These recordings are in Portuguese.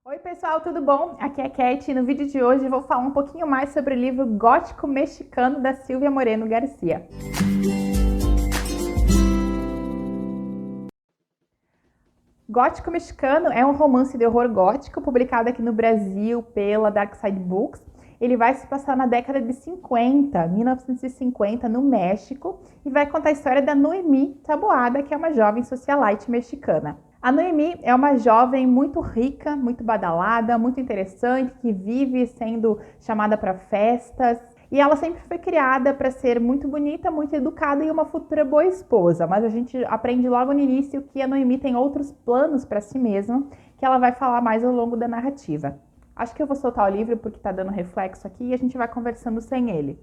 Oi pessoal, tudo bom? Aqui é a Cat e no vídeo de hoje eu vou falar um pouquinho mais sobre o livro Gótico Mexicano da Silvia Moreno Garcia. Gótico Mexicano é um romance de horror gótico publicado aqui no Brasil pela Dark Side Books. Ele vai se passar na década de 50, 1950, no México, e vai contar a história da Noemi Taboada, que é uma jovem socialite mexicana. A Noemi é uma jovem muito rica, muito badalada, muito interessante, que vive sendo chamada para festas. E ela sempre foi criada para ser muito bonita, muito educada e uma futura boa esposa. Mas a gente aprende logo no início que a Noemi tem outros planos para si mesma, que ela vai falar mais ao longo da narrativa. Acho que eu vou soltar o livro porque está dando reflexo aqui e a gente vai conversando sem ele.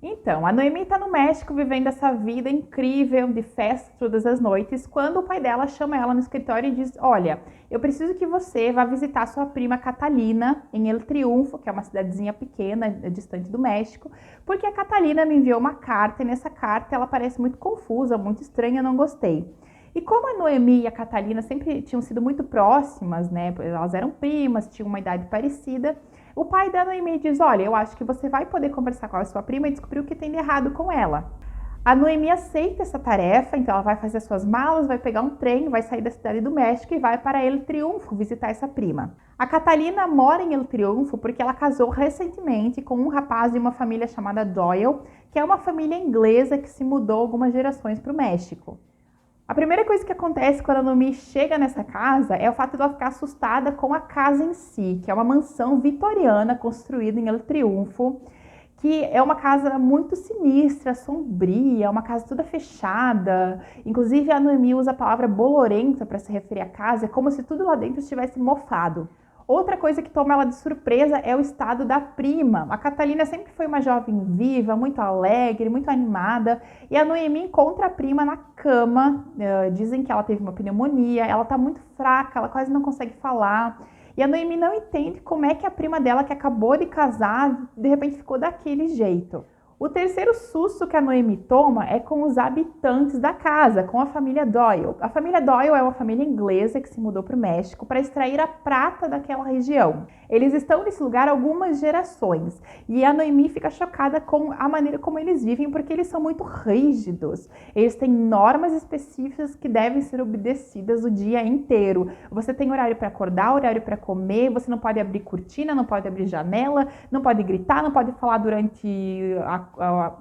Então, a Noemi está no México vivendo essa vida incrível de festa todas as noites, quando o pai dela chama ela no escritório e diz: olha, eu preciso que você vá visitar sua prima Catalina em El Triunfo, que é uma cidadezinha pequena, distante do México, porque a Catalina me enviou uma carta e nessa carta ela parece muito confusa, muito estranha, eu não gostei. E como a Noemi e a Catalina sempre tinham sido muito próximas, né? Elas eram primas, tinham uma idade parecida. O pai da Noemi diz: olha, eu acho que você vai poder conversar com a sua prima e descobrir o que tem de errado com ela. A Noemi aceita essa tarefa, então ela vai fazer as suas malas, vai pegar um trem, vai sair da cidade do México e vai para El Triunfo visitar essa prima. A Catalina mora em El Triunfo porque ela casou recentemente com um rapaz de uma família chamada Doyle, que é uma família inglesa que se mudou algumas gerações para o México. A primeira coisa que acontece quando a Noemi chega nessa casa é o fato de ela ficar assustada com a casa em si, que é uma mansão vitoriana construída em El Triunfo, que é uma casa muito sinistra, sombria, uma casa toda fechada. Inclusive a Noemi usa a palavra bolorenta para se referir à casa, é como se tudo lá dentro estivesse mofado. Outra coisa que toma ela de surpresa é o estado da prima. A Catalina sempre foi uma jovem viva, muito alegre, muito animada. E a Noemi encontra a prima na cama. Dizem que ela teve uma pneumonia, ela tá muito fraca, ela quase não consegue falar. E a Noemi não entende como é que a prima dela, que acabou de casar, de repente ficou daquele jeito. O terceiro susto que a Noemi toma é com os habitantes da casa, com a família Doyle. A família Doyle é uma família inglesa que se mudou para o México para extrair a prata daquela região. Eles estão nesse lugar há algumas gerações e a Noemi fica chocada com a maneira como eles vivem, porque eles são muito rígidos. Eles têm normas específicas que devem ser obedecidas o dia inteiro. Você tem horário para acordar, horário para comer, você não pode abrir cortina, não pode abrir janela, não pode gritar, não pode falar durante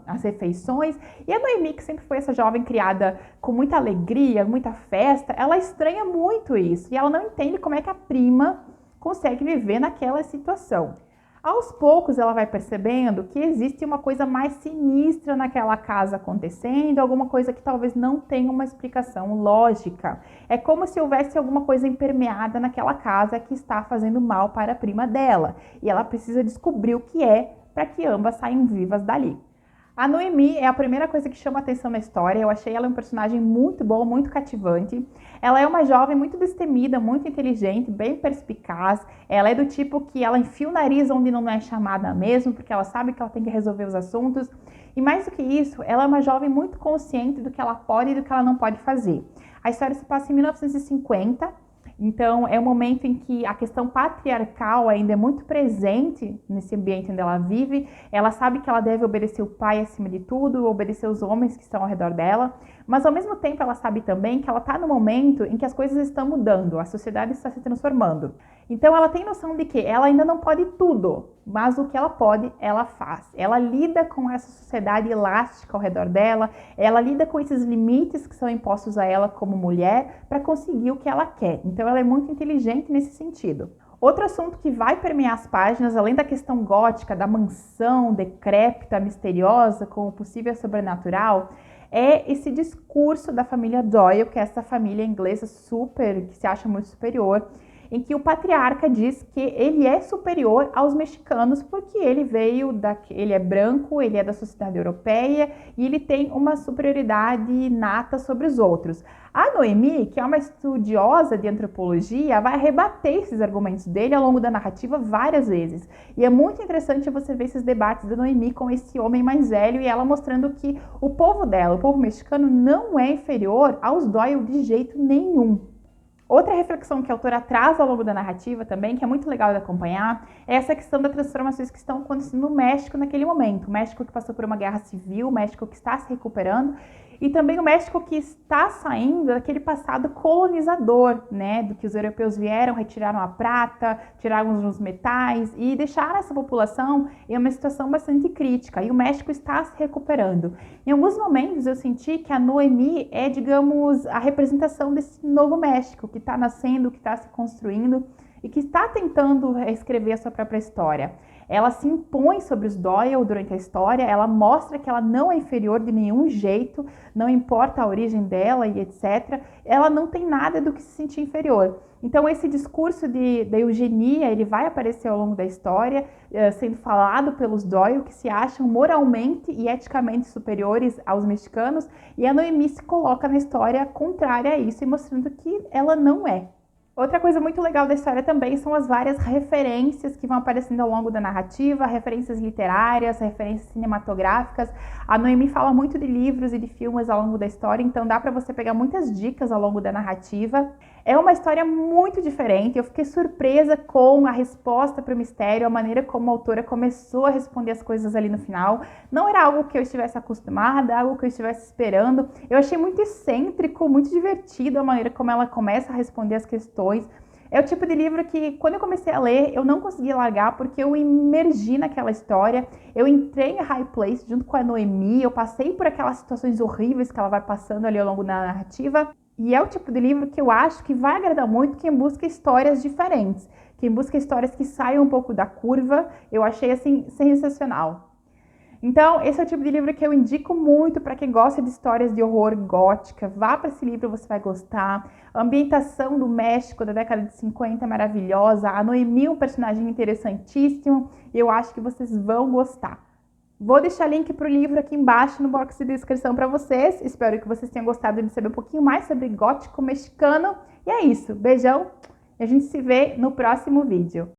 as refeições. E a Noemi, que sempre foi essa jovem criada com muita alegria, muita festa, ela estranha muito isso e ela não entende como é que a prima consegue viver naquela situação. Aos poucos ela vai percebendo que existe uma coisa mais sinistra naquela casa acontecendo, alguma coisa que talvez não tenha uma explicação lógica. É como se houvesse alguma coisa impermeada naquela casa que está fazendo mal para a prima dela. E ela precisa descobrir o que é para que ambas saiam vivas dali. A Noemi é a primeira coisa que chama atenção na história. Eu achei ela um personagem muito bom, muito cativante. Ela é uma jovem muito destemida, muito inteligente, bem perspicaz. Ela é do tipo que ela enfia o nariz onde não é chamada mesmo, porque ela sabe que ela tem que resolver os assuntos. E mais do que isso, ela é uma jovem muito consciente do que ela pode e do que ela não pode fazer. A história se passa em 1950. Então, é um momento em que a questão patriarcal ainda é muito presente nesse ambiente onde ela vive. Ela sabe que ela deve obedecer o pai acima de tudo, obedecer os homens que estão ao redor dela, mas ao mesmo tempo ela sabe também que ela está no momento em que as coisas estão mudando, a sociedade está se transformando. Então, ela tem noção de que ela ainda não pode tudo, mas o que ela pode, ela faz. Ela lida com essa sociedade elástica ao redor dela, ela lida com esses limites que são impostos a ela como mulher para conseguir o que ela quer. Então ela é muito inteligente nesse sentido. Outro assunto que vai permear as páginas, além da questão gótica, da mansão decrépita, misteriosa, com o possível sobrenatural, é esse discurso da família Doyle, que é essa família inglesa super, que se acha muito superior, em que o patriarca diz que ele é superior aos mexicanos porque ele é branco, ele é da sociedade europeia e ele tem uma superioridade inata sobre os outros. A Noemi, que é uma estudiosa de antropologia, vai rebater esses argumentos dele ao longo da narrativa várias vezes. E é muito interessante você ver esses debates da Noemi com esse homem mais velho e ela mostrando que o povo dela, o povo mexicano, não é inferior aos Doyle de jeito nenhum. Outra reflexão que a autora traz ao longo da narrativa também, que é muito legal de acompanhar, é essa questão das transformações que estão acontecendo no México naquele momento. O México que passou por uma guerra civil, o México que está se recuperando, e também o México que está saindo daquele passado colonizador, né? Do que os europeus vieram, retiraram a prata, tiraram os metais e deixaram essa população em uma situação bastante crítica. E o México está se recuperando. Em alguns momentos eu senti que a Noemi é, digamos, a representação desse novo México que está nascendo, que está se construindo e que está tentando reescrever a sua própria história. Ela se impõe sobre os Doyle durante a história, ela mostra que ela não é inferior de nenhum jeito, não importa a origem dela e etc. Ela não tem nada do que se sentir inferior. Então esse discurso da eugenia, ele vai aparecer ao longo da história, sendo falado pelos Doyle, que se acham moralmente e eticamente superiores aos mexicanos, e a Noemi se coloca na história contrária a isso e mostrando que ela não é. Outra coisa muito legal da história também são as várias referências que vão aparecendo ao longo da narrativa, referências literárias, referências cinematográficas. A Noemi fala muito de livros e de filmes ao longo da história, então dá para você pegar muitas dicas ao longo da narrativa. É uma história muito diferente, eu fiquei surpresa com a resposta para o mistério, a maneira como a autora começou a responder as coisas ali no final. Não era algo que eu estivesse acostumada, algo que eu estivesse esperando. Eu achei muito excêntrico, muito divertido a maneira como ela começa a responder as questões. É o tipo de livro que, quando eu comecei a ler, eu não conseguia largar porque eu imergi naquela história. Eu entrei em High Place junto com a Noemi, eu passei por aquelas situações horríveis que ela vai passando ali ao longo da narrativa. E é o tipo de livro que eu acho que vai agradar muito quem busca histórias diferentes, quem busca histórias que saiam um pouco da curva. Eu achei, assim, sensacional. Então, esse é o tipo de livro que eu indico muito para quem gosta de histórias de horror gótica. Vá para esse livro, você vai gostar. A ambientação do México da década de 50 é maravilhosa. A Noemi é um personagem interessantíssimo e eu acho que vocês vão gostar. Vou deixar link para o livro aqui embaixo no box de descrição para vocês. Espero que vocês tenham gostado de saber um pouquinho mais sobre gótico mexicano. E é isso. Beijão e a gente se vê no próximo vídeo.